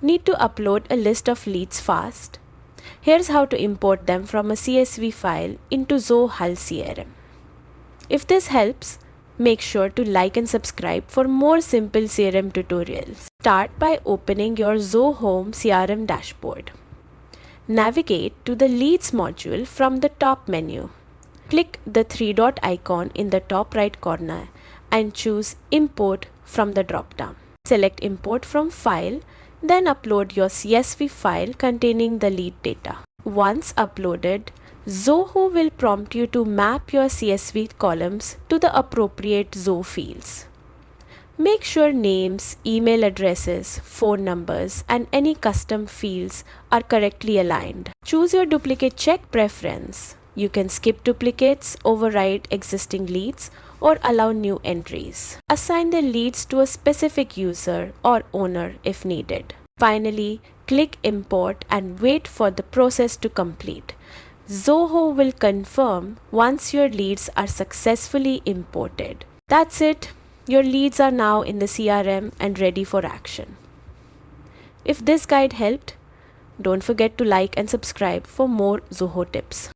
Need to upload a list of leads fast? Here's how to import them from a CSV file into Zoho CRM. If this helps, make sure to like and subscribe for more simple CRM tutorials. Start by opening your Zoho CRM dashboard. Navigate to the Leads module from the top menu. Click the three-dot icon in the top right corner and choose Import from the drop-down. Select Import from File, then upload your CSV file containing the lead data. Once uploaded, Zoho will prompt you to map your CSV columns to the appropriate Zoho fields. Make sure names, email addresses, phone numbers, and any custom fields are correctly aligned. Choose your duplicate check preference. You can skip duplicates, override existing leads, or allow new entries. Assign the leads to a specific user or owner if needed. Finally, click Import and wait for the process to complete. Zoho will confirm once your leads are successfully imported. That's it. Your leads are now in the CRM and ready for action. If this guide helped, don't forget to like and subscribe for more Zoho tips.